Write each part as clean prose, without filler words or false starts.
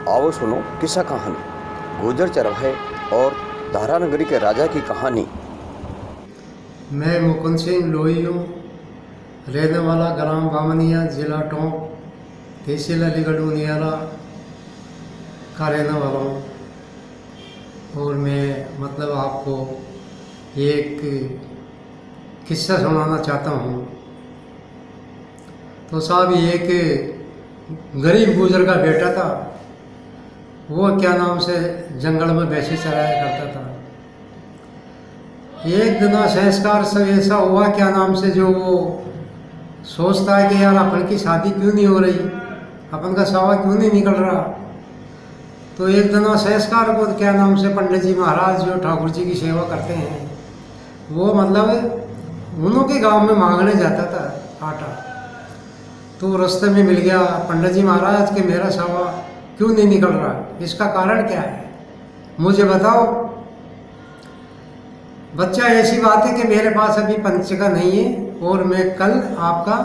आओ सुनो किस्सा कहानी गुजर चरवाहे और धारा नगरी के राजा की कहानी। मैं मुकुंद सिंह लोही हूँ, रहने वाला ग्राम बामनिया, जिला टोंक, तहसील अलीगढ़ उनियारा का रहने वाला हूँ। और मैं मतलब आपको एक किस्सा सुनाना चाहता हूँ। तो साहब एक गरीब गुजर का बेटा था, वो क्या नाम से जंगल में भैंसे चराया करता था। एक दिन संस्कार से ऐसा हुआ क्या नाम से, जो वो सोचता है कि यार अपन की शादी क्यों नहीं हो रही, अपन का सावा क्यों नहीं निकल रहा। तो एक दिन संस्कार को क्या नाम से पंडित जी महाराज जो ठाकुर जी की सेवा करते हैं, वो मतलब उन्हों के गांव में मांगने जाता था आटा। तो रास्ते में मिल गया पंडित जी महाराज के मेरा सावा क्यों नहीं निकल रहा, इसका कारण क्या है मुझे बताओ। बच्चा ऐसी बात है कि मेरे पास अभी पंचिका नहीं है और मैं कल आपका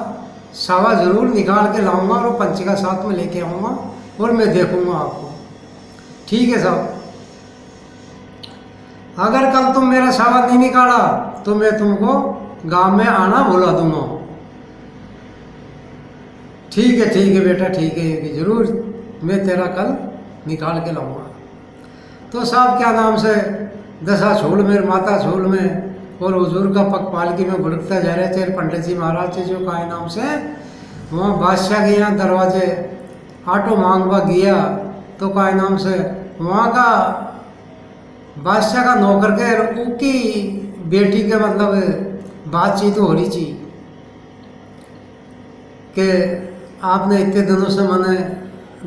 सावा जरूर निकाल के लाऊंगा और पंचिका साथ में लेके आऊँगा और मैं देखूंगा आपको। ठीक है साहब, अगर कल तुम मेरा सावा नहीं निकाला तो मैं तुमको गांव में आना बुला दूंगा। ठीक है बेटा, ठीक है, जरूर मैं तेरा कल निकाल के लाऊंगा। तो साहब क्या नाम से दशा छोल में, माता छोल में और हुजूर का पग पालकी में भुड़कता जा रहे थे पंडित जी महाराज से जो का नाम से वहाँ बादशाह के यहाँ दरवाजे आटो मांगवा गया। तो का नाम से वहाँ का बादशाह का नौकर के उनकी बेटी के मतलब बातचीत हो रही थी कि आपने इतने दिनों से मैंने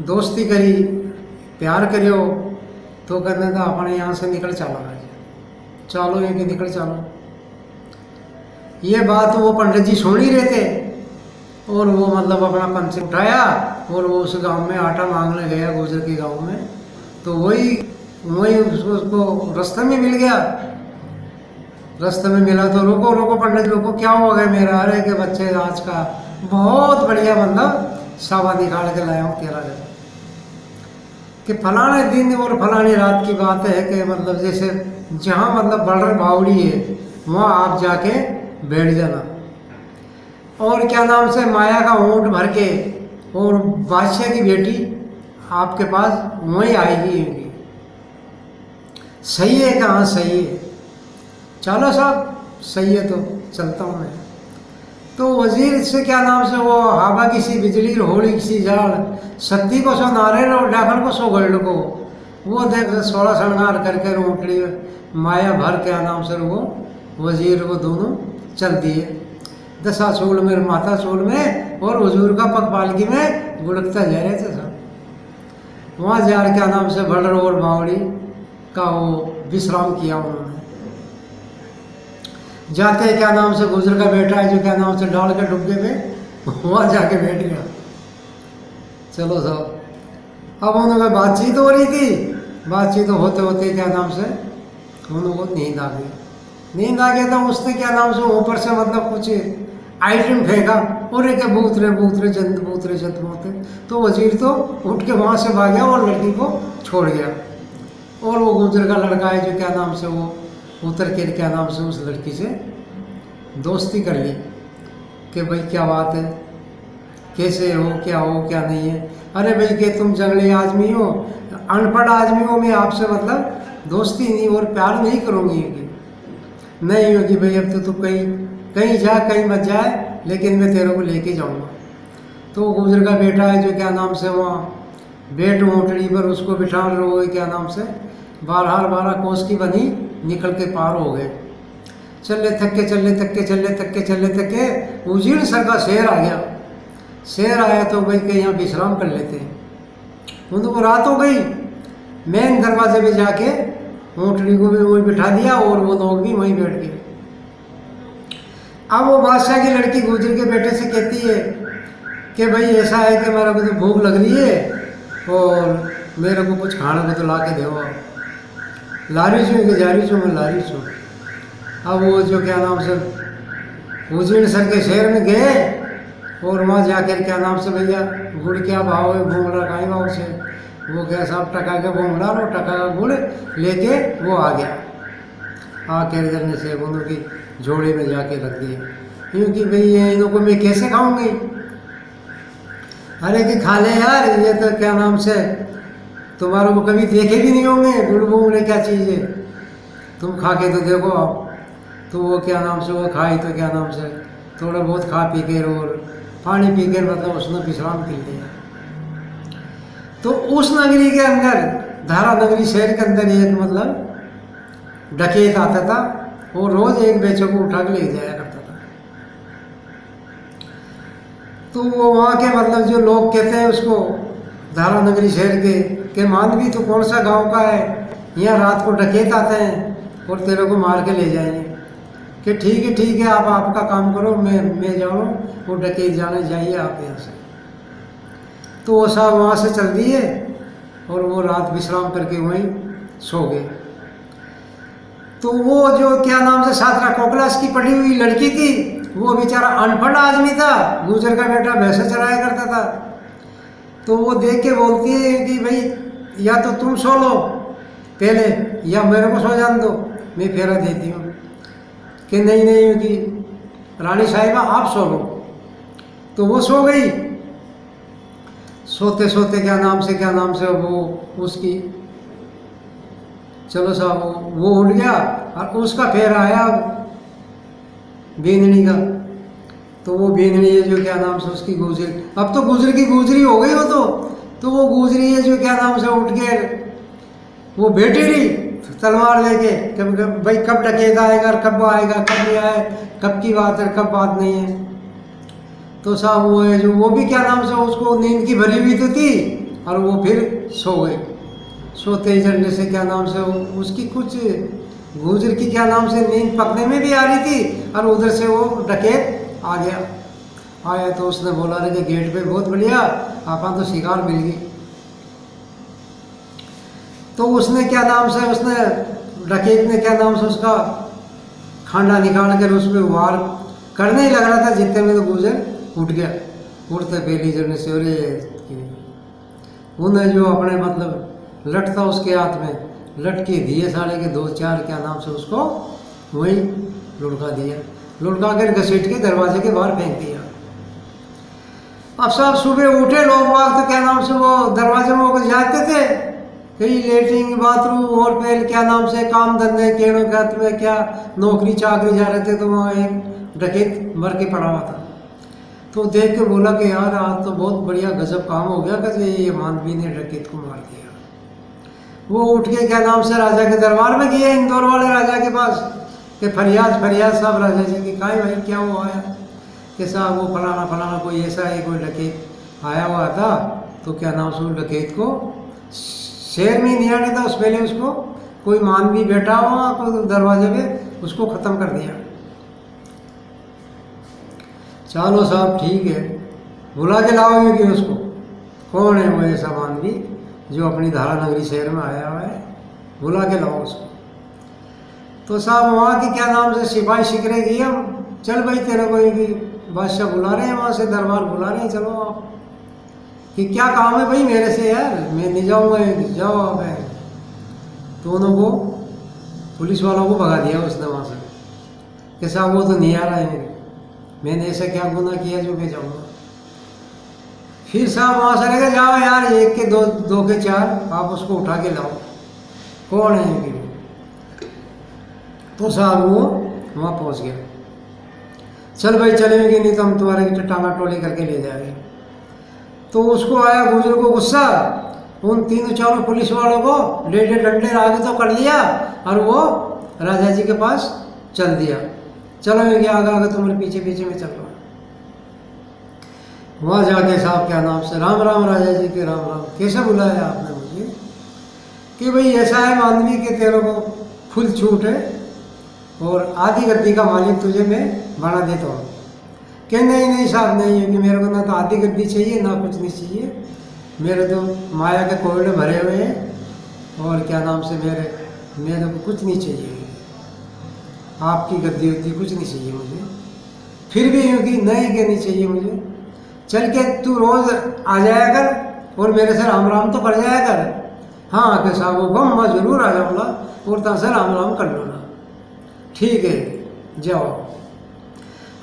दोस्ती करी, प्यार करियो, तो कहने था अपने यहाँ से निकल चलो, चलो ये कि निकल चलो। ये बात वो पंडित जी सुन ही रहे थे और वो मतलब अपना पंच उठाया और वो उस गांव में आटा मांगने गया, गुजर के गांव में। तो वही उसको रास्ते में मिल गया। रास्ते में मिला तो रोको रोको पंडित, रोको, क्या हो गया मेरा? अरे के बच्चे आज का बहुत बढ़िया मतलब सावा निकाल के लाया हूँ तेरा घर कि फलाने दिन और फलानी रात की बात है कि मतलब जैसे जहाँ मतलब बलर बावड़ी है वहाँ आप जाके बैठ जाना और क्या नाम से माया का ऊँट भर के और बादशाह की बेटी आपके पास वहीं आएगी। सही है कहाँ? सही है, चलो साहब सही है, तो चलता हूँ मैं। तो वजीर से क्या नाम से वो हवा किसी बिजली होली किसी झाड़ सत्ती को सो नारे और डाखल को सो गल्ड को वो देख 16 श्रृंगार करके रोटली माया भर क्या नाम से वो वजीर को दोनों चल दिए दशा चोल में, माता चोल में और हुजूर का पग पालकी में गुड़कता जा रहे थे सब। वहाँ जा क्या नाम से भल्लर और बावड़ी का वो विश्राम किया उन्होंने। जाते क्या नाम से गुजर का बेटा है जो क्या नाम से डाल के डुब्बे में वहाँ जाके बैठ गया। चलो साहब, अब उन्होंने बातचीत हो रही थी, बातचीत होते होते क्या नाम से उनको नींद आ गई। नींद आ गया तो उसने क्या नाम से ऊपर से मतलब कुछ आइटम फेंका और एक बूतरे जंत बोते। तो वजीर तो उठ के वहाँ से भाग गया और लड़की को छोड़ गया। और वो गुजर का लड़का है जो क्या नाम से वो उतर के क्या नाम से उस लड़की से दोस्ती कर ली कि भाई क्या बात है, कैसे हो, क्या नहीं है। अरे भाई कि तुम जंगली आदमी हो, अनपढ़ आदमी हो, मैं आपसे मतलब दोस्ती नहीं और प्यार नहीं करूँगी। नहीं होगी भाई, अब तो तू कहीं जा कहीं मत जाए, लेकिन मैं तेरे को लेके जाऊँगा। तो गुजर का बेटा है जो क्या नाम से वहाँ बेट मोटड़ी पर उसको बिठा रहे क्या नाम से 12 कोस की बनी निकल के पार हो गए। चले थके उजीर सर का शेर आ गया। शेर आया तो भाई कहीं यहाँ विश्राम कर लेते हैं। उनको रात हो गई, मेन दरवाजे पे जाके ऊँटनी को भी वहीं बिठा दिया और वो लोग भी वहीं बैठ गए। अब वो बादशाह की लड़की गुजर के बेटे से कहती है कि भाई ऐसा है कि मेरे को तो भूख लग रही है और मेरे को कुछ खाने को तो ला के दो। लारी छू कि जारी छू, मैं लारी छू। अब वो जो क्या नाम से उजीर सर के शहर में गए और वहाँ जाकर क्या नाम से भैया गुड़ क्या भाव है, भूंगड़ा काई भाव से वो क्या साहब टका का गुण डालो, टका का गुण लेके वो आ गया। आके जलने से दोनों की झोड़े में जाके रख दिए, क्योंकि भाई ये इन्हों को मैं कैसे खाऊंगी। अरे कि खा ले यार, ये तो क्या नाम से तुम्हारे को कभी देखे भी नहीं होंगे, बुढ़बुढ़े क्या चीज़ है, तुम खा के तो देखो आप। तो वो क्या नाम से वो खाई तो क्या नाम से थोड़ा बहुत खा पी के और पानी पी के मतलब उसने विश्राम कर लिया। तो उस नगरी के अंदर, धारा नगरी शहर के अंदर एक मतलब डकैत आता था, वो रोज एक बेचों को उठा के ले जाया करता था। तो वो वहाँ के मतलब जो लोग कहते हैं उसको धारा नगरी शहर के मानवी तो कौन सा गांव का है, यहाँ रात को डकैत आते हैं और तेरे को मार के ले जाएंगे। कि ठीक है आप आपका काम करो, मैं जाऊँ, वो डकैत जाने जाइए आप यहाँ से। तो वो साहब वहाँ से चल दिए और वो रात विश्राम करके वहीं सो गए। तो वो जो क्या नाम से 7 क्लास की पढ़ी हुई लड़की थी, वो बेचारा अनपढ़ आदमी था, गुजर का बेटा भैंसे चराया करता था। तो वो देख के बोलती है कि भाई या तो तुम सो लो पहले, या मेरे को सो जान दो, मैं फेरा देती हूँ। कि नहीं कि रानी साहिबा आप सो लो। तो वो सो गई। सोते सोते क्या नाम से वो उसकी चलो साहब वो उठ गया और उसका फेरा आया बींदनी का। तो वो बींदनी है जो क्या नाम से उसकी गुजरी, अब तो गुजर की गुजरी हो गई वो तो वो गुजरी है जो क्या नाम से उठ के वो बैठी रही तलवार लेके, कब भाई कब डकैत आएगा और कब आएगा, कब नहीं आए, कब की बात है कब बात नहीं है। तो साहब वो है जो वो भी क्या नाम से उसको नींद की भरी हुई तो थी और वो फिर सो गई। सोते ही जलने से क्या नाम से उसकी कुछ गुजर की क्या नाम से नींद पकने में भी आ रही थी और उधर से वो डकैत आ गया। आया तो उसने बोला रे कि गेट पे बहुत बढ़िया आपा तो शिकार मिल गई। तो उसने क्या नाम से उसने डकैत ने क्या नाम से उसका खांडा निकाल कर उस पर वार करने ही लग रहा था, जितने में तो गुजर उठ गया। उड़ते पहली जलने से और उन्हें जो अपने मतलब लट था उसके हाथ में, लट के दिए साले के 2-4 क्या नाम से उसको वही लुढ़का दिया, लुढ़का कर घसीट के दरवाजे के बाहर फेंक दिया। अब साहब सुबह उठे लोग बाग तो क्या नाम से वो दरवाजे में होकर जाते थे, कहीं लेटरिन बाथरूम और फिर क्या नाम से काम धंधे केड़ों गत में क्या नौकरी चाकरी जा रहे थे। तो वहाँ एक डकैत मर के पड़ा हुआ था। तो देख के बोला कि यार आज तो बहुत बढ़िया गजब काम हो गया कि ये मानवी ने डकैत को मार दिया। वो उठ के क्या नाम से राजा के दरबार में गए, इंदौर वाले राजा के पास, कि फरियाद साहब राजा जी की काहे भाई क्या हुआ है कि साहब वो फलाना कोई ऐसा है कोई डकैत आया हुआ था। तो क्या नाम से डकैत को शहर में नहीं आने था, उस पहले उसको कोई मानवी बैठा हुआ कोई दरवाजे पे उसको ख़त्म कर दिया। चलो साहब ठीक है, बुला के लाओगे कि उसको कौन है वो ऐसा मानवी जो अपनी धारा नगरी शहर में आया हुआ है, बुला के लाओ उसको। तो साहब वहाँ की क्या नाम से सिपाही शिकरे की हम चल भाई तेरे को भी बादशाह बुला रहे हैं, वहाँ से दरबार बुला रहे हैं, चलो आप कि क्या काम है भाई मेरे से यार, मैं नहीं जाऊँगा, जाओ आप। दोनों को पुलिस वालों को भगा दिया उसने वहाँ से कि साहब वो तो नहीं आ रहा है, मैंने ऐसा क्या गुनाह किया जो मैं जाऊँगा। फिर साहब वहाँ से लगे जाओ यार, एक के दो के 4 आप उसको उठा के लाओ, कौन है फिर। तो साहब वो वहाँ पहुँच गया। चल भाई चलेंगे नहीं तो हम तुम्हारे टांगा टोली करके ले जाएंगे। तो उसको आया गुजर को गुस्सा, उन 3-4 पुलिस वालों को डेढ़ डंडे आगे तो कर लिया और वो राजा जी के पास चल दिया। चलो ये आगे तुम्हारे पीछे में चल रहा। वहाँ जाके साहब क्या नाम से राम राम राजा जी के राम राम, कैसे बुलाया आपने मुझे कि भाई ऐसा है मानवी के तेरे को फुल छूट है और आधी गद्दी का मालिक तुझे मैं बना देता हूँ। कि नहीं साहब नहीं है कि मेरे को ना तो आधी गद्दी चाहिए ना कुछ नहीं चाहिए, मेरे तो माया के कोयले भरे हुए हैं और क्या नाम से मेरे को कुछ नहीं चाहिए, आपकी गद्दी उद्दी कुछ नहीं चाहिए मुझे। फिर भी यूँ कि नहीं चाहिए मुझे, चल के तू रोज़ आ जाया कर और मेरे से राम राम तो कर जाया कर। हाँ के साहब हुक्म, मैं जरूर आ जाऊँगा और तहाँ से राम राम कर लेना। ठीक है जाओ।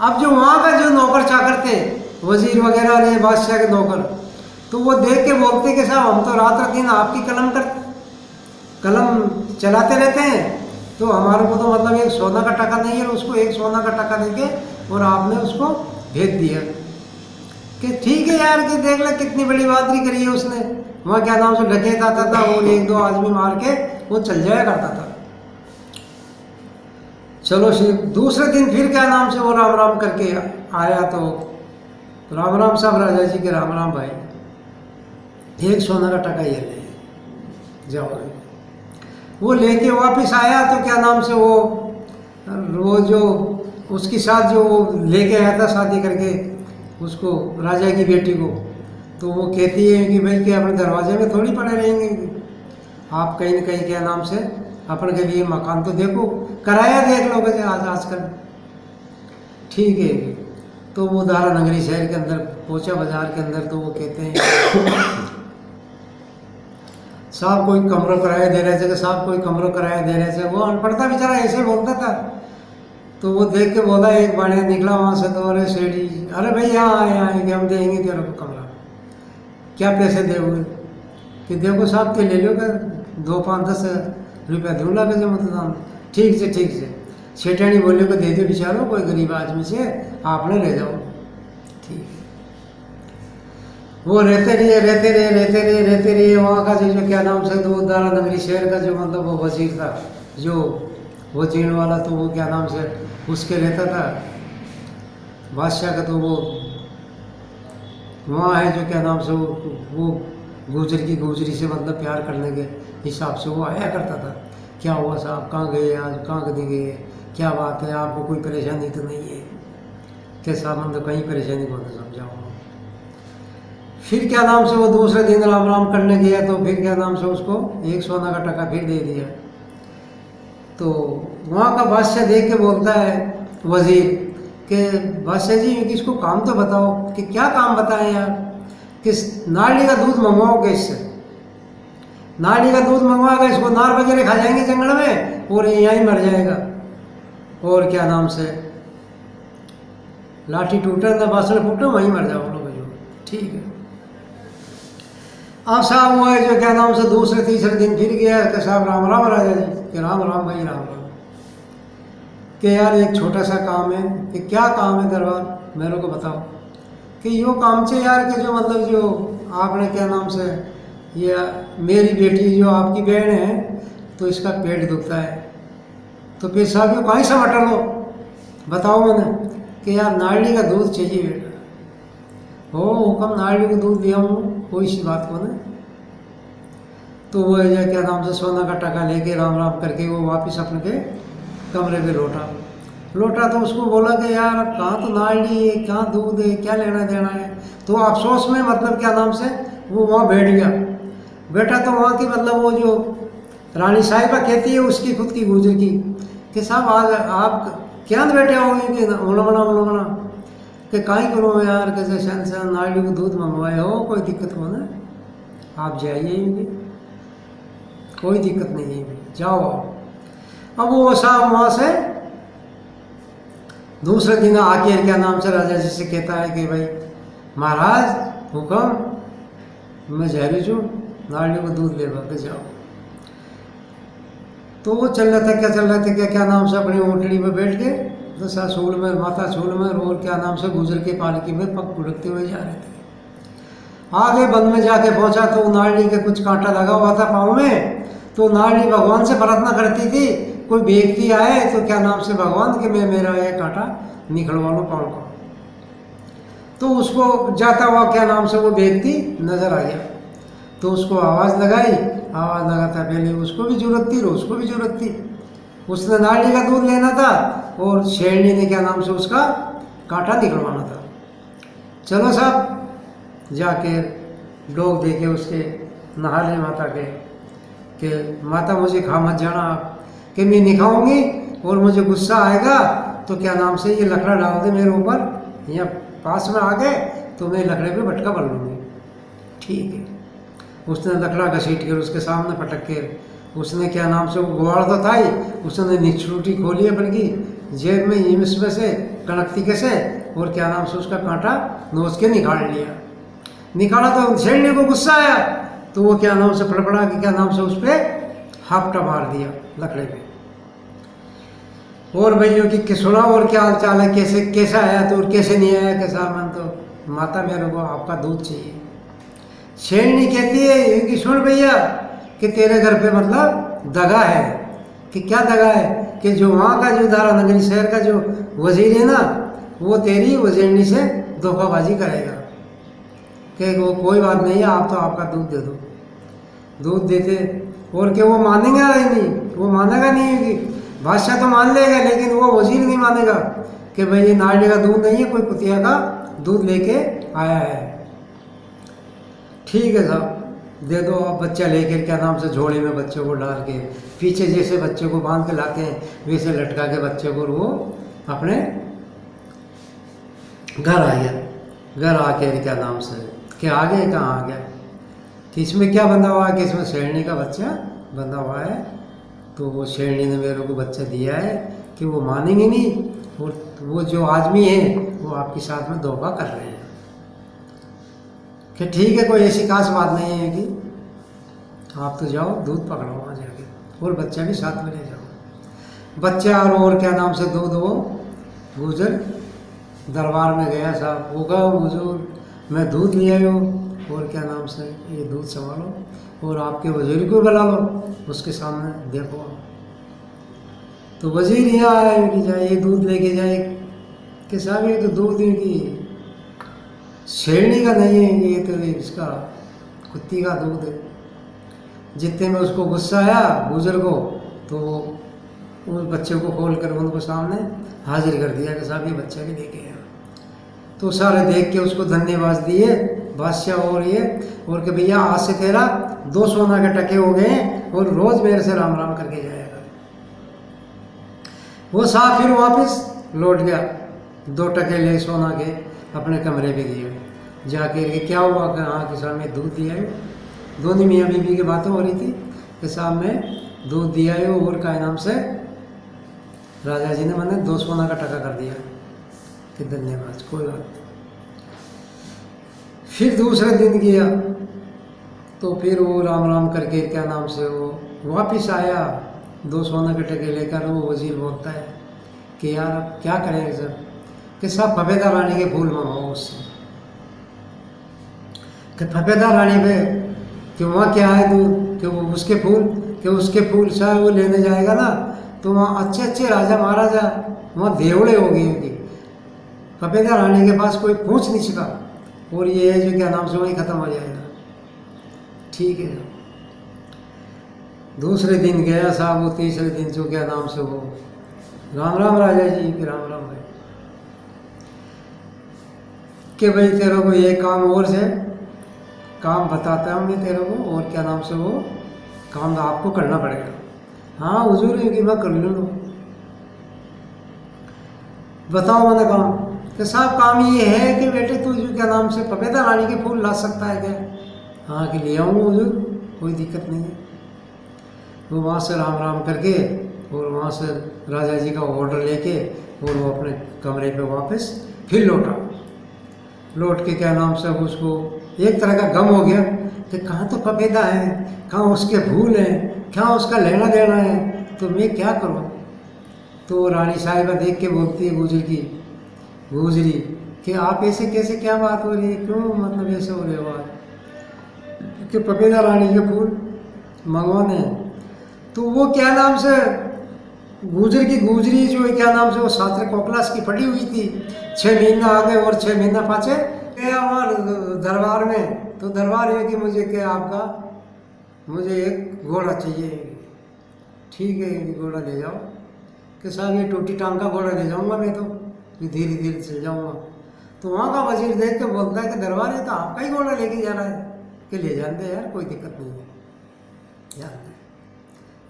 अब जो वहाँ का जो नौकर चाकर थे, वजीर वगैरह रहे, बादशाह के नौकर, तो वो देख के बोलते कि साहब हम तो रात दिन आपकी कलम चलाते रहते हैं, तो हमारे को तो मतलब एक सोना का टका नहीं है, उसको एक सोना का टका देके और आपने उसको भेज दिया कि ठीक है यार कि देख ले कितनी बड़ी बादरी करी है उसने। वहाँ क्या नाम से डकैत आता था और एक दो आदमी मार के वो चल जाया करता था। चलो शिव दूसरे दिन फिर क्या नाम से वो राम राम करके आया, तो राम राम साहब राजा जी के राम राम भाई, एक सोना का टका ये ले जाओ। वो लेके वापस आया तो क्या नाम से वो जो उसके साथ जो लेके आया था शादी करके उसको, राजा की बेटी को, तो वो कहती है कि भाई कि अपने दरवाजे में थोड़ी पड़े रहेंगे, आप कहीं न कहीं क्या नाम से अपन के लिए मकान तो देखो, किराया देख लोगे आजकल। ठीक है, तो वो दारा नगरी शहर के अंदर पहुंचा, बाजार के अंदर, तो वो कहते हैं साहब कोई कमरा किराया दे रहे थे, कि साहब कोई कमरा किराया दे रहे थे। वो अनपढ़ता बेचारा ऐसे बोलता था, तो वो देख के बोला, एक बढ़िया निकला वहाँ से, तो अरे सेठी, अरे भाई यहाँ आए कि हम देंगे तेरे को कमरा, क्या पैसे दोगे? कि देखो साहब के ले लो कर 2-5-10 रुपया दूंगा के मतलब। ठीक से सेठानी बोले को दे दो बेचारो, कोई गरीब आदमी से आपने ले जाओ। ठीक है, वो रहते रहे वहाँ का जो क्या नाम से दो दारा नगरी शहर का जो मतलब वो वजीर था, जो वो चीन वाला, तो वो क्या नाम से उसके रहता था बादशाह का, तो वो वहाँ है जो क्या नाम से वो गुजरी से मतलब प्यार करने के हिसाब से वो आया करता था। क्या हुआ साहब, कहाँ गए आज, कहाँ गए, क्या बात है, आपको कोई परेशानी तो नहीं है? क्या साहब हम तो कहीं परेशानी को तो समझाओ। फिर क्या नाम से वो दूसरे दिन राम राम करने गया, तो फिर क्या नाम से उसको एक सोना का टका फिर दे दिया। तो वहाँ का बादशाह देख के बोलता है वजीर कि बादशाह जी इसको काम तो बताओ। कि क्या काम बताएं यार? कि नाली का दूध मंगवाओ, इससे नाली का दूध मंगवाएगा, इसको नार वगैरह खा जाएंगे जंगल में और यहाँ ही मर जाएगा। और क्या नाम से लाठी टूटे ना बासड़ फूटे, वहीं मर जाओ लोग जो। ठीक है, अब साहब हुआ है जो क्या नाम से दूसरे तीसरे दिन फिर गया कि साहब राम राम राजा जी, कि राम राम भाई राम राम। कि यार एक छोटा सा काम है। कि क्या काम है दरबार, मेरे को बताओ। कि यो काम से यार कि जो मतलब जो आपने क्या नाम से, ये मेरी बेटी जो आपकी बहन है, तो इसका पेट दुखता है, तो फिर साहब यो कहीं से मटन लो, बताओ मैंने। कि यार नारली का दूध चाहिए बेटा। हो हुक्म, नारली का दूध दिया हूँ, कोई सी बात को ना। तो वो है क्या नाम से सोना का टका लेके राम राम करके वो वापस अपने के कमरे पे लौटा तो उसको बोला कि यार अब कहाँ तो नारली है, कहाँ दूध है, क्या लेना देना है। तो अफसोस में मतलब क्या नाम से वो वहाँ बैठ गया। बैठा तो वहाँ की मतलब वो जो रानी साहिबा कहती है उसकी खुद की गुजर की, कि साहब आज आप क्या बैठे होंगे कि उलमना कि काई करो यार, कैसे शन नारली को दूध मंगवाए हो, कोई दिक्कत हो ना, आप जाइए, कोई दिक्कत नहीं है, जाओ। अब वो साहब वहाँ से दूसरे दिन आके क्या नाम से राजा जी से कहता है कि भाई महाराज हुक्म, मैं जहरी हूँ, नारली को दूध ले के जाओ। तो वो चल रहा था क्या नाम से अपनी ओटड़ी में बैठ के दशा सूल में माथा सूल में और क्या नाम से गुजर के पालकी में पग पुड़कते हुए जा रहे थे। आगे वन में जाके पहुंचा तो नारली के कुछ कांटा लगा हुआ था पाँव में। तो नारली भगवान से प्रार्थना करती थी, कोई व्यक्ति आए तो क्या नाम से भगवान के मैं मेरा ये कांटा निकलवा लो पाँव का। तो उसको जाता हुआ क्या नाम से वो व्यक्ति नजर आ गया, तो उसको आवाज़ लगाता पहले उसको भी जरूरत थी, उसको भी जरूरत थी। उसने नारली का दूध लेना था और शेरनी ने क्या नाम से उसका कांटा निकलवाना था। चलो साहब जाके लोग देखे उसके नहाने माता के कि माता मुझे खा मत जाना आप, कि मैं नहीं खाऊंगी और मुझे गुस्सा आएगा तो क्या नाम से ये लकड़ा डाल दे मेरे ऊपर, यहाँ पास में आ गए तो मैं लकड़े पे भटका बन लूँगी। ठीक है। उसने लकड़ा घसीट कर उसके सामने पटक के उसने क्या नाम से, वो गुआड़ तो था ही, उसने निचलूटी खोली अपन की जेब में इसमें से कड़कती के से, और क्या नाम से उसका कांटा नोच के निकाल लिया। निकाला तो शेरनी को गुस्सा आया, तो वो क्या नाम से फड़फड़ा के क्या नाम से उस पर हापटा मार दिया लकड़े पे। और भैया कि सुना और क्या हाल चाल है, कैसे कैसा आया तो और कैसे नहीं आया, कैसा मन, तो माता मेरे को आपका दूध चाहिए। शेरनी कहती है कि सुन भैया कि तेरे घर पे मतलब दगा है। कि क्या दगा है? कि जो वहाँ का जो दारा नगरी शहर का जो वजीर है ना, वो तेरी वजीरनी से धोखाबाजी करेगा। कि वो कोई बात नहीं है, आप तो आपका दूध दे दो। दूध देते, और क्या वो मानेगा नहीं? वो मानेगा नहीं कि बादशाह तो मान लेगा, लेकिन वो वजीर नहीं मानेगा कि भाई ये नाले का दूध नहीं है, कोई कुतिया का दूध लेके आया है। ठीक है साहब, दे दो आप। बच्चा लेकर क्या नाम से झोले में बच्चे को डाल के, पीछे जैसे बच्चे को बांध के लाते हैं वैसे लटका के बच्चे को वो अपने घर आ गया। घर आके क्या नाम से कि आगे कहाँ आ गया कि इसमें क्या बंधा हुआ है, कि इसमें शेरनी का बच्चा बंधा हुआ है। तो वो शेरनी ने मेरे को बच्चा दिया है कि वो मानेंगे नहीं, और वो जो आदमी है वो आपके साथ में धोखा कर रहे हैं। कि ठीक है, कोई ऐसी खास बात नहीं है कि आप तो जाओ दूध पकड़ो वहाँ जाके, और बच्चा भी साथ में ले जाओ। बच्चा और क्या नाम से दूध वो गुजर दरबार में गया साहब, वो कहा हुजूर मैं दूध ले आया हूँ, और क्या नाम से ये दूध संभालो और आपके वजीर को बुला लो, उसके सामने देखो। तो वजीर यहाँ आया कि जाए ये दूध लेके जाए कि साहब ये तो दूध की शेरनी का नहीं है, ये तो इसका कुत्ती का दूध है। जितने में उसको गुस्सा आया गुजर को, तो वो उस बच्चे को खोल कर उनको सामने हाजिर कर दिया कि साहब ये बच्चा भी लेके आया। तो सारे देख के उसको धन्यवाद दिए बादशाह और ये, और कि भैया आज से तेरा 2 सोना के टके हो गए और रोज मेरे से राम राम करके जाएगा। वो साहब फिर वापस लौट गया, 2 टके ले सोना के अपने कमरे पे दिए। जाके कि क्या हुआ कि हाँ कि साहब मैं दूध दिया है। दोनों मियाँ बीवी की बातें हो रही थी कि साहब मैं दूध दिया है, और का नाम से राजा जी ने मैंने 2 सोना का टका कर दिया कि धन्यवाद, कोई बात नहीं। फिर दूसरे दिन गया तो फिर वो राम राम करके क्या नाम से वो वापिस आया 2 सोना के टके लेकर। वो वजीर बोलता है कि यार अब क्या करेंगे सर, कि सब फफेदा रानी के फूल मंगाओ उससे। कि फफेदा रानी पे कि वहाँ क्या है दूध, कि वो उसके फूल, कि उसके फूल शायद वो लेने जाएगा ना, तो वहाँ अच्छे अच्छे राजा महाराजा वहाँ देवड़े हो गए कि फफेदा रानी के पास कोई पूछ नहीं सका, और ये है जो क्या नाम से वही ख़त्म हो जाएगा। ठीक है, दूसरे दिन गया साहब, वो तीसरे दिन जो क्या नाम से वो राम राम राजा जी कि राम राम भाई, कि भाई तेरे को ये काम और से काम बताता हूँ मैं तेरे को, और क्या नाम से वो काम आपको करना पड़ेगा। हाँ हुजूर कि मैं कर लूँ। बताओ मैंने काम, कि साहब काम ये है कि बेटे तू जो क्या नाम से फफेदा रानी के फूल ला सकता है क्या? हाँ कि ले आऊँगा हुजूर, कोई दिक्कत नहीं है। वो वहाँ से राम राम करके और वहाँ से राजा जी का ऑर्डर लेके और वो अपने कमरे पे वापस फिर लौटा। लौट के क्या नाम से उसको एक तरह का गम हो गया कि कहाँ तो फफेदा है, कहाँ उसके फूल हैं, कहाँ उसका लेना देना है, तो मैं क्या करूँ। तो रानी साहिबा देख के बोलती है गुजरी कि आप ऐसे कैसे, क्या बात हो रही है, क्यों मतलब ऐसे हो रही है बात कि फफेदा रानी के फूल मंगवाने हैं। तो वो क्या नाम से गुजरी जो है क्या नाम से वो सात्र कोकलास की पड़ी हुई थी। 6 महीना आगे और 6 महीना पाछे गया वहाँ दरबार में। तो दरबार है कि मुझे क्या आपका मुझे एक घोड़ा चाहिए। ठीक है घोड़ा ले जाओ, कि साहब ये टूटी टांग का घोड़ा ले जाऊंगा मैं, तो धीरे धीरे चल जाऊंगा। तो वहाँ का वजीर देख के बोलता है कि दरबार है तो आपका ही घोड़ा लेके जा रहा है, कि ले जानते यार कोई दिक्कत नहीं है, जानते।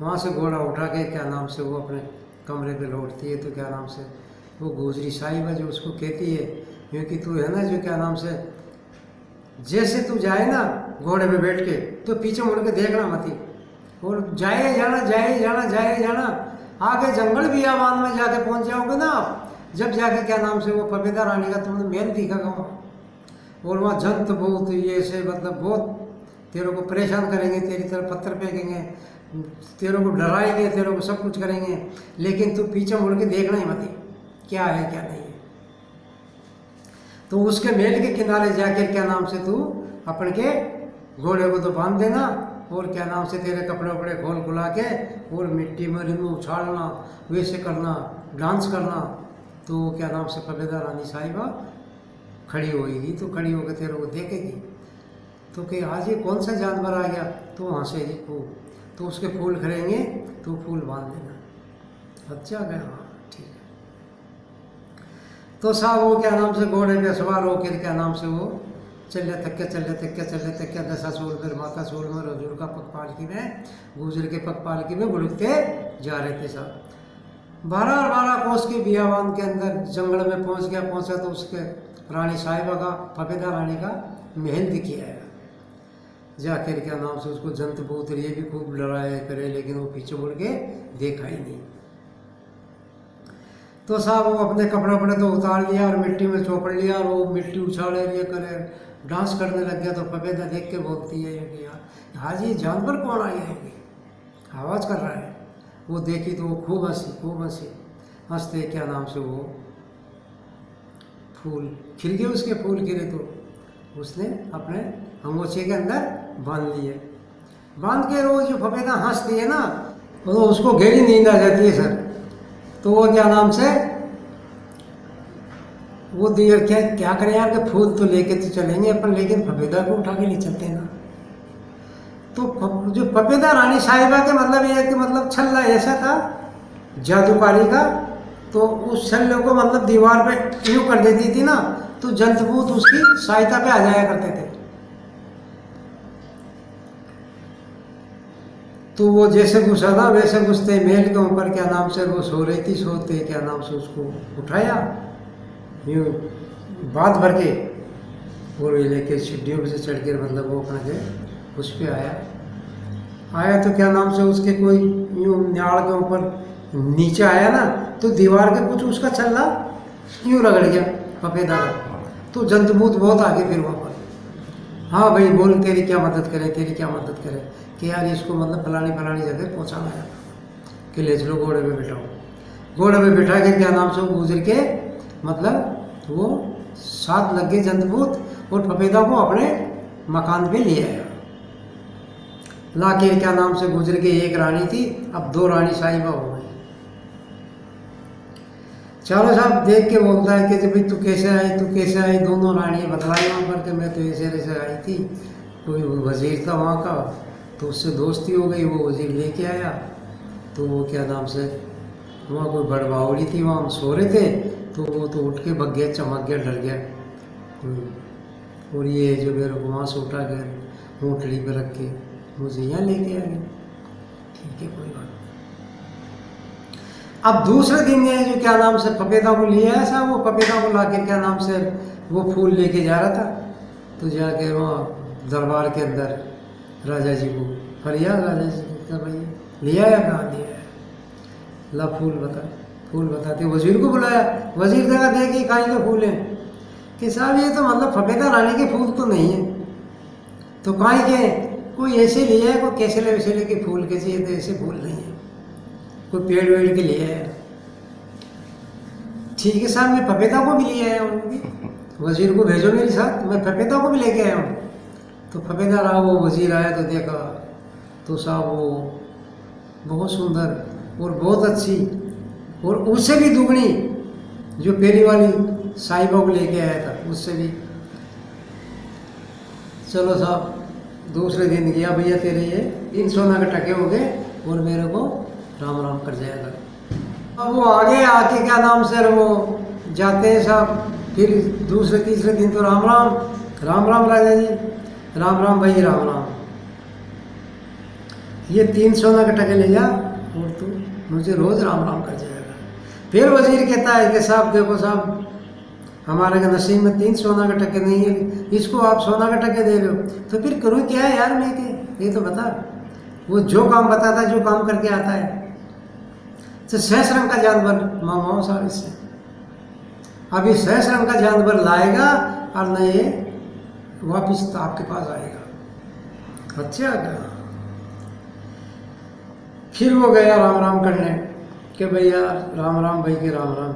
वहाँ से घोड़ा उठा के क्या नाम से वो अपने कमरे पे लौटती है। तो क्या नाम से वो गुजरी साहिबा जो उसको कहती है क्योंकि तू है ना जो क्या नाम से जैसे तू जाए ना घोड़े पे बैठ के तो पीछे मुड़ के देखना मत ही, और जाए जाना जाए जाना जाए जाना। आगे जंगल बियाबान में जाके पहुंच जाओगे ना आप, जब जाके क्या नाम से वो पपीता रानी का तुमने मेल दिखेगा वहाँ, और वहाँ जंत बहुत ये से मतलब बहुत तेरे को परेशान करेंगे, तेरी तरफ पत्थर फेंकेंगे, तेरे को डराएंगे, तेरे को सब कुछ करेंगे, लेकिन तू पीछे मुड़ के देखना ही मत ही क्या है क्या नहीं है। तो उसके मेल के किनारे जाकर क्या नाम से तू अपने के घोड़े को तो बांध देना, और क्या नाम से तेरे कपड़े वपड़े खोल खुला के और मिट्टी में रिमू उछालना, वैसे करना, डांस करना। तो क्या नाम से पपीता रानी साहिबा खड़ी होएगी, तो खड़ी होकर तेरे को देखेगी, तो कि आज ये कौन सा जानवर आ गया, तो हंसेगी खूब, तो उसके फूल खड़ेंगे तो फूल बांध देना। अच्छा गया, हाँ ठीक है। तो साहब वो क्या नाम से घोड़े पे सवार होकर क्या नाम से वो चले तक दशा सोल फिर माता सोल में रजूर का पग पालकी में गुजर के पग पालकी में बुड़कते जा रहे थे साहब। 12 कोस के बियाबान के अंदर जंगल में पहुंचा तो उसके रानी साहिबा का पपीता रानी का महल दिखी आया। जाकर क्या नाम से उसको जंत बहुत ये भी खूब डराया करे, लेकिन वो पीछे मुड़ के देखा ही नहीं। तो साहब वो अपने कपड़े वपड़े तो उतार लिया और मिट्टी में चौपड़ लिया, और वो मिट्टी उछाले ये करे डांस करने लग गया। तो पपीता देख के बोलती है कि यार आज ये जानवर कौन आया है, आवाज़ कर रहा है। वो देखी तो वो खूब हंसी हंसते क्या नाम से वो फूल खिल गए, उसके फूल खिले तो उसने अपने अंगोछे के अंदर बांध लिए। बांध के रोज जो पपीता हंसती है ना, तो उसको गहरी नींद आ जाती है सर। तो वो क्या नाम से वो दिया क्या करें यार कि फूल तो लेके तो चलेंगे अपन, लेकिन पपीता को उठा के नहीं चलते ना। तो जो पपीता रानी साहिबा के मतलब ये है कि मतलब छल्ला ऐसा था जादूकारी का, तो उस छल्ले को मतलब दीवार पे यूँ कर देती थी ना, तो जंतभूत उसकी सहायता पे आ जाया करते थे। तो वो जैसे घुसा था वैसे घुसते मेल के ऊपर क्या नाम से वो सो रही थी, सोते क्या नाम से उसको उठाया यूँ बात भर के, और लेके सीढ़ियों पे से चढ़ के मतलब वो अपना के उस पर आया तो क्या नाम से उसके कोई यूँ नाड़ के ऊपर नीचे आया ना, तो दीवार के कुछ उसका छल्ला यूँ रगड़ गया पपीता का। तो जंतभूत बहुत आगे फिर वहाँ पर, हाँ भाई बोल तेरी क्या मदद करे कि यार इसको मतलब फलानी जगह पहुँचाना है, कि ले चलो घोड़े पे बिठाओ। घोड़े पे बिठा के क्या नाम से वो गुजर के मतलब वो साथ लग गए जंतभूत, और पपीता को अपने मकान पे ले आया। ला के क्या नाम से गुजर के एक रानी थी, अब 2 रानी साहिबा हो गई। चारों साहब देख के बोलता है कि भाई तू कैसे आई। दोनों रानी बतलाई वहाँ पर कि मैं तो ऐसे आई थी, कोई वजीर था वहाँ का, तो उससे दोस्ती हो गई, वो वजीर लेके आया। तो वो क्या नाम से वहाँ कोई बड़बावड़ी थी, वहाँ हम सो रहे थे, तो वो तो उठ के भग गया, चमक गया, डर गया। और ये जो मेरे को वहाँ से उठा गया ऊँटड़ी पर रख के मुझे यहाँ लेके आ गया। ठीक है कोई बात। अब दूसरे दिन ये जो क्या नाम से पपीता को लिया ऐसा, वो पपीता को ला के क्या नाम से वो फूल लेके जा रहा था, तो जाके वहाँ दरबार के अंदर राजा जी को फरियाद, राजा जी को भाई लिया या कहाँ लिया है, ला फूल बताते वजीर को बुलाया। वजीर जगह देखी काई के फूल हैं, कि साहब ये तो मतलब पपीता रानी के फूल तो नहीं है, तो काई के कोई ऐसे लिया है, कोई कैसे वैसे के फूल कैसे, ये तो ऐसे फूल नहीं है, कोई पेड़ वेड़ के लिए है। ठीक है साहब मैं पपीता को भी ले आया हूँ, वजीर को भेजो मेरे साथ, मैं पपीता को भी लेके आया हूँ। तो पपीता रहा, वो वजीर आया तो देखा, तो साहब वो बहुत सुंदर और बहुत अच्छी, और उससे भी दुगनी जो पहली वाली साहिबा को लेके आया था उससे भी। चलो साहब दूसरे दिन गया, भैया तेरे ये 3 सोना के टके हो गए और मेरे को राम कर जाएगा। अब वो आगे आके क्या नाम से वो जाते हैं साहब, फिर दूसरे तीसरे दिन तो राम राम राजा जी, राम भाई राम। ये 3 सोना के टके ले जा और तू मुझे रोज राम कर जाएगा। फिर वजीर कहता है कि साहब देखो साहब हमारे के नसीब में 3 सोना के टके नहीं है, इसको आप सोना के टके दे रहे हो, तो फिर करूँ क्या है यार मैं के? ये तो बता। वो जो काम बताता है, जो काम करके आता है, तो सहस्रम का जानवर मंगवाओ साहब इससे। अभी सहस्रम का जानवर लाएगा और न ये वापिस तो आपके पास आएगा। अच्छा क्या? फिर वो गया राम राम करने कि भैया राम राम भाई के राम राम।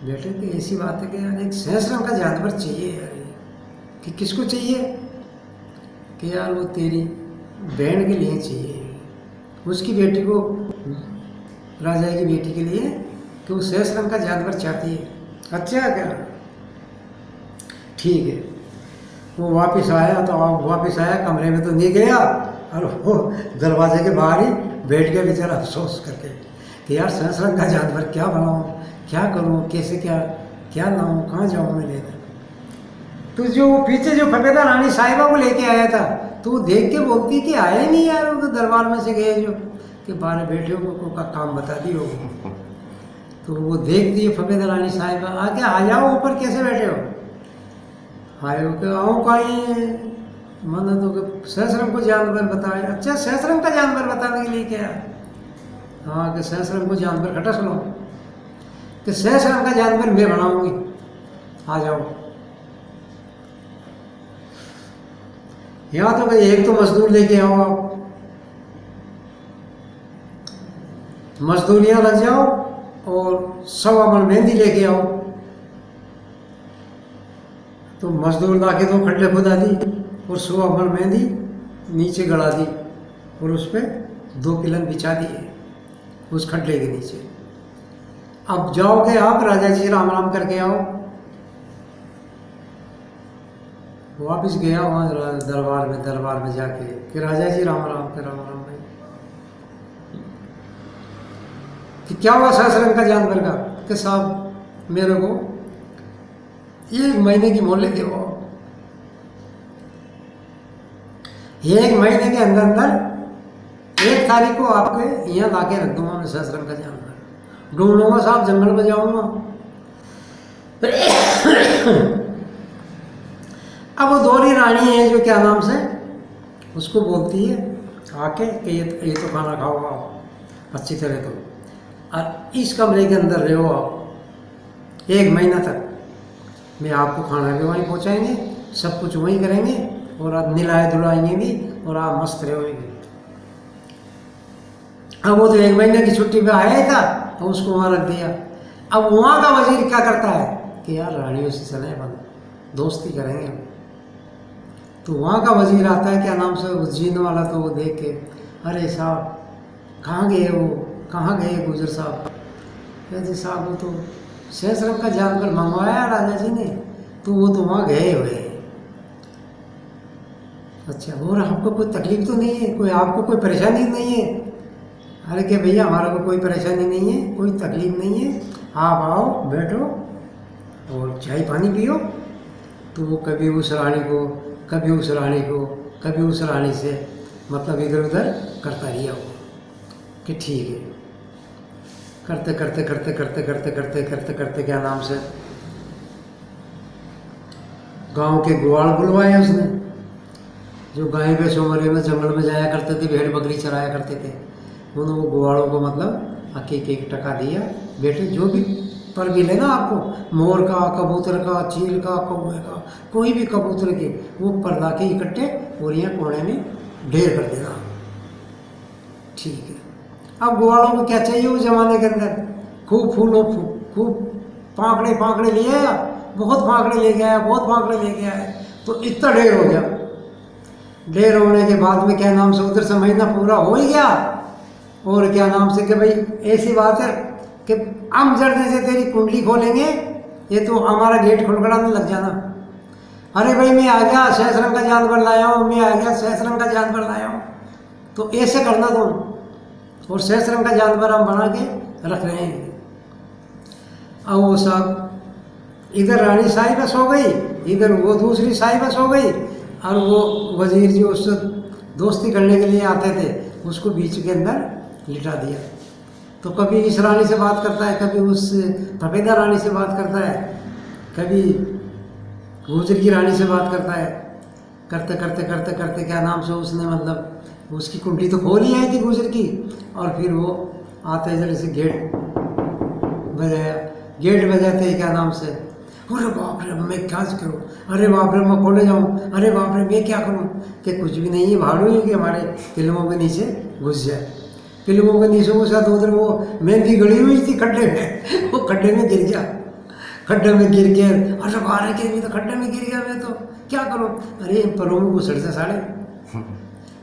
बेटे कि ऐसी बात है कि यार एक सहस्रम का जानवर चाहिए यार। कि किसको चाहिए? कि यार वो तेरी बहन के लिए चाहिए, उसकी बेटी को, राजा की बेटी के लिए, कि वो सहस्रम का जानवर चाहती है। अच्छा क्या? ठीक है। वो वापस आया, तो वापस आया, कमरे में तो नहीं गया, और वो दरवाजे के बाहर ही बैठ गया बेचारा अफसोस करके कि यार सहस्रम का जानवर क्या बनाऊँ, क्या करूँ, कैसे क्या लाऊँ, कहाँ जाऊँ मैं लेकर। तो जो पीछे जो फपेदा रानी साहिबा को लेके आया था, तो वो देख के बोलती कि आए नहीं यार, वो तो दरबार में से गए जो कि बाहर बैठे हो का काम बता दी हो। तो वो देखती है फपेदा रानी साहिबा, आके आ जाओ ऊपर, कैसे बैठे हो? आए हो कि आऊँ कहीं, मन तो कि सहस्रम को जानवर बताए। अच्छा सहस्रम का जानवर बताने के लिए क्या? हाँ कि सहस्रम को जानवर खटा सुनो कि सहस्रम का जानवर मैं बनाऊंगी, आ जाओ। यहाँ तो कहीं एक तो मजदूर लेके आओ आप, मजदूरियाँ लग जाओ, और 1.25 मन मेहंदी लेके आओ। तो मजदूर ला के 2 खड्डे खुदा दी, और 1.25 मन मेहंदी नीचे गड़ा दी, और उस पर 2 पिलन बिछा दिए उस खड्डे के नीचे। अब जाओगे आप, राजा जी राम राम करके आओ। वापिस गया वहाँ दरबार में जाके कि राजा जी राम राम के राम राम भाई। कि क्या हुआ सहस्रम का जानवर का? कि साहब मेरे को 1 महीने की मोहलत दे, 1 महीने के अंदर अंदर 1 तारीख को आपके यहाँ ला के रख दूंगा मैं सहस्रम का जानवर। ढूंढूंगा साहब, जंगल में जाऊंगा। अब वो दोहरी रानी है जो क्या नाम से उसको बोलती है आके कि ये तो खाना खाओ आप अच्छी तरह तो, और इस कमरे के अंदर रहो आप 1 महीना तक। मैं आपको खाना भी वहीं पहुँचाएंगे, सब कुछ वहीं करेंगे, और आप नहलाए धुलाएंगे भी, और आप मस्त रहोगे। अब वो तो 1 महीने की छुट्टी पे आया था, तो उसको वहाँ रख दिया। अब वहाँ का वजीर क्या करता है कि यार रानियों से चले बंद, दोस्ती करेंगे। तो वहाँ का वजीर आता है, क्या नाम से उज्जैन वाला, तो वो देख के अरे साहब कहाँ गए वो, कहाँ गए गुजर साहब? कहते साहब वो तो सहस्रम का जानवर मंगवाया राजा जी ने, तो वो तो वहाँ गए हुए हैं। अच्छा, और आपको कोई तकलीफ तो नहीं है, कोई आपको कोई परेशानी नहीं है? अरे कि भैया हमारा को कोई परेशानी नहीं है, कोई तकलीफ नहीं है, आप आओ बैठो और चाय पानी पियो। तो वो कभी उस रानी को, कभी उस रानी को, कभी उस रानी से मतलब इधर उधर करता रहा वो कि ठीक है। करते करते करते करते करते करते करते करते क्या नाम से गांव के ग्वाल बुलवाए उसने, जो गाय भैंसों मरे में जंगल में जाया करते थे, भेड़ बकरी चराया करते थे। उन्होंने वो ग्वालों को मतलब 1 टका दिया, बेटे जो भी पर भी लेना आपको, मोर का, कबूतर का, चील का, कौवे का, कोई भी कबूतर के वो पर ला के इकट्ठे और यहाँ कोने में ढेर कर देना। ठीक है। अब ग्वालों को क्या चाहिए उस जमाने के अंदर? खूब फूलों खूब पाकड़े ले आया, बहुत पाकड़े लेके आया, बहुत पाकड़े लेके आया, तो इतना ढेर हो गया। ढेर होने के बाद में क्या नाम से उधर से महीना पूरा हो ही गया, और क्या नाम से कि भाई ऐसी बात है कि हम जल्दी से तेरी कुंडली खोलेंगे, ये तो हमारा गेट खड़खड़ाने लग जाना। अरे भाई मैं आ गया, सहस्रम का जानवर लाया हूँ, मैं आ गया, सहस्रम का जानवर लाया हूँ। तो ऐसे करना तुम, और सहस्रम का जानवर हम बना के रख रहे हैं। अब वो सब इधर रानी साहिबा सो गई, इधर वो दूसरी साहिबा सो गई, और वो वजीर जो उससे दोस्ती करने के लिए आते थे उसको बीच के अंदर लिटा दिया। तो कभी इस रानी से बात करता है, कभी उस फपेदा रानी से बात करता है। कभी गुजर की रानी से बात करता है, करते करते करते करते क्या नाम से उसने मतलब उसकी कुंडली तो खोल ही आई थी गुजर की, और फिर वो आते जल्दी से गेट बजाया। गेट बजाते ही क्या नाम से, अरे बाप रे मैं क्या करूँ, अरे बाप रे मैं खोले जाऊँ, अरे बाप रे मैं क्या करूँ, कि कुछ भी नहीं है, भाड़ू ही कि हमारे फिल्मों के नीचे घुस जाए। फिल्मों के नीचे घुसा तो उधर वो मेहंदी गड़ी हुई थी खड्डे में, वो खड्डे में गिर गया। खड्डे में गिर के अरे बाहर के तो खड्डे में गिर गया, मैं तो क्या करूँ, अरे परों में घुसड़ से साढ़े।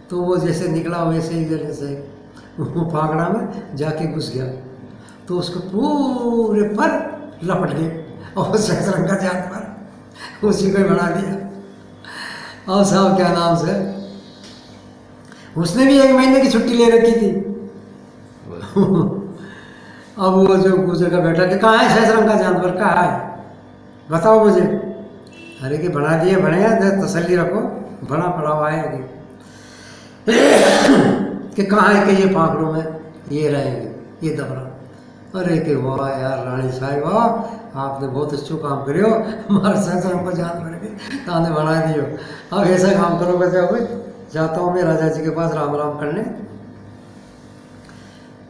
तो वो जैसे निकला वैसे ही जैसे से वो फांकड़ा में जाके घुस गया, तो उसको पूरे पर लपट गए और सहस्रंग का जानवर उसी को बना दिया। और साहब क्या नाम से, उसने भी 1 महीने की छुट्टी ले रखी थी। अब वो जो गुजर का बेटा कि कहाँ है सहस्रंग का जानवर, कहाँ है बताओ मुझे। अरे कि बना दिए, बने तसल्ली रखो, बना पड़ा हुआ है अभी कि कहाँ है कि ये फांकड़ों में ये रहेंगे, ये दबरा। अरे कि वाह यार रानी साहब वाह, आपने बहुत अच्छा काम करियो, हमारे सहस्रंग को जानवर के ताने बना दियो। अब ऐसा काम करो बचा हुए, जाता हूँ मैं राजा जी के पास राम राम करने।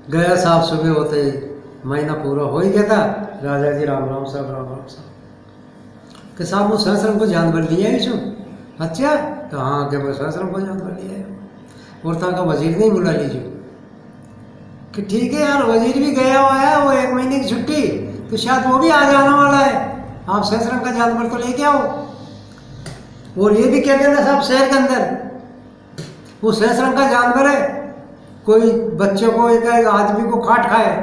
गया साहब, सुबह होते ही महीना पूरा हो ही गया था। राजा जी राम राम साहब, राम राम साहब कि साहब वो सहस्रंग को जानवर लिया ही छो। अच्छा तो हाँ कि मैं सहस्रंग को जानवर लिया है, और ता का वजीर नहीं बुला लीजिए कि ठीक है यार, वजीर भी गया हुआ है, वो 1 महीने की छुट्टी, तो शायद वो भी आ जाने वाला है, आप सहस्रंग का जानवर तो लेके आओ। और ये भी कहते हैं साहब शहर के अंदर वो सहस्रंग का जानवर है, कोई बच्चों को एक आदमी को काट खाए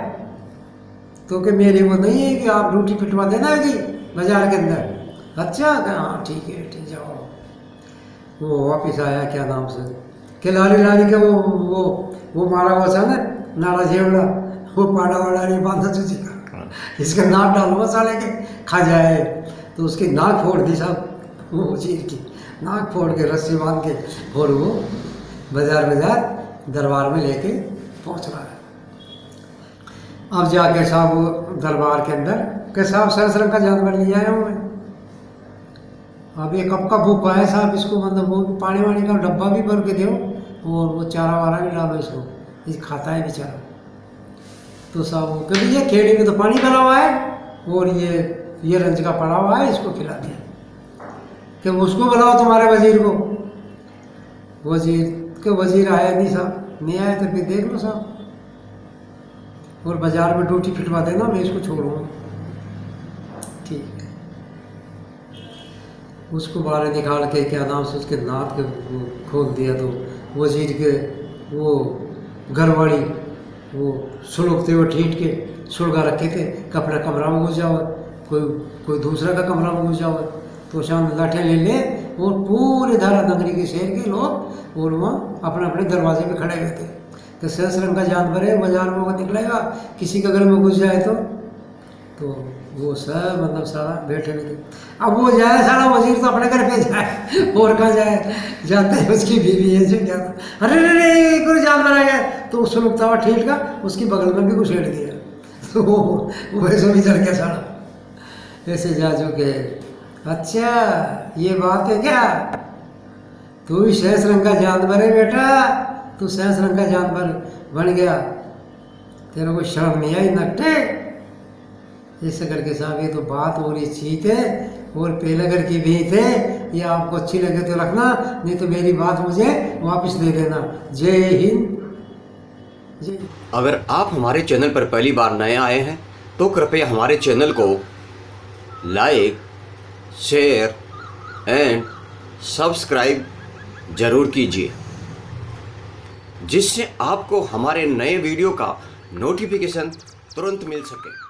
तो कि मेरे वो नहीं है कि आप ड्यूटी पिटवा देना है कि बाजार के अंदर। अच्छा हाँ ठीक है, ठीक जाओ। वो वापिस आया क्या नाम से कि लारी लारी के वो मारा हुआ था ना नाड़ा झेवड़ा, वो पाड़ा वाड़ा नहीं बांधा तुझी का, इसका नाक डालो साले के खा जाए। तो उसकी नाक फोड़ दी साहब, वो चीर की नाक फोड़ के रस्सी बांध के, और वो बाजार दरबार में लेके पहुंच रहा है। अब जाके साहब वो दरबार के अंदर के साहब सहस्रंग का जानवर लिया आया हूँ मैं। अब ये कब का भूखा है साहब, इसको मतलब वो पानी वानी का डब्बा भी भर के दो, और वो चारा वारा भी डालो इसको, ये खाता है बेचारा। तो साहब वो कभी ये खेड़ी में तो पानी भरा हुआ है, और ये रंज का पड़ा हुआ है, इसको खिला दिया कि उसको बुलाओ तुम्हारे वजीर को। वजीर आया नहीं साहब, नहीं आया तो फिर देख लो साहब, और बाजार में ड्यूटी फिटवा देना, मैं इसको छोड़ूंगा। ठीक है, उसको बाहर निकाल के क्या नाम से उसके नाक के खोल दिया, तो वजीर के वो घरवाली वो सुलगते हुए ठीठ के सुलगा रखे थे, कपड़ा कमरा में घुस जाओ, कोई दूसरा का कमरा में घुस जाओ, तो शाम लाठे ले ले, और पूरे धारा नगरी के शहर के लोग और वहाँ अपने अपने दरवाजे पे खड़े हुए थे कि सहस्रंग का जानवर है, बाजार में वो निकलेगा, किसी के घर में घुस जाए तो वो सब मतलब सारा बैठे हुए थे। अब वो जाए सारा वजीर तो अपने घर पे जाए, और कहाँ जाए, जाते हैं उसकी बीवी है जो क्या, अरे अरे कोई जानवर आ गया, तो उस सुलगता हुआ ठीक का उसकी बगल में भी घुसेड़ दिया, तो वो वैसे भी चढ़ गया सारा ऐसे जा चुके। अच्छा ये बात है क्या, तू भी सहस्रंग का जानवर है बेटा, तू सहस्रंग का जानवर बन गया, तेरे को शर्म नहीं आई नकटे। ऐसे करके साहब ये तो बात हो रही चीत है, और पहले घर की भी थे, ये आपको अच्छी लगे तो रखना, नहीं तो मेरी बात मुझे वापस दे देना। जय हिंद। जय। अगर आप हमारे चैनल पर पहली बार नए आए हैं तो कृपया हमारे चैनल को लाइक, शेयर एंड सब्सक्राइब जरूर कीजिए, जिससे आपको हमारे नए वीडियो का नोटिफिकेशन तुरंत मिल सके।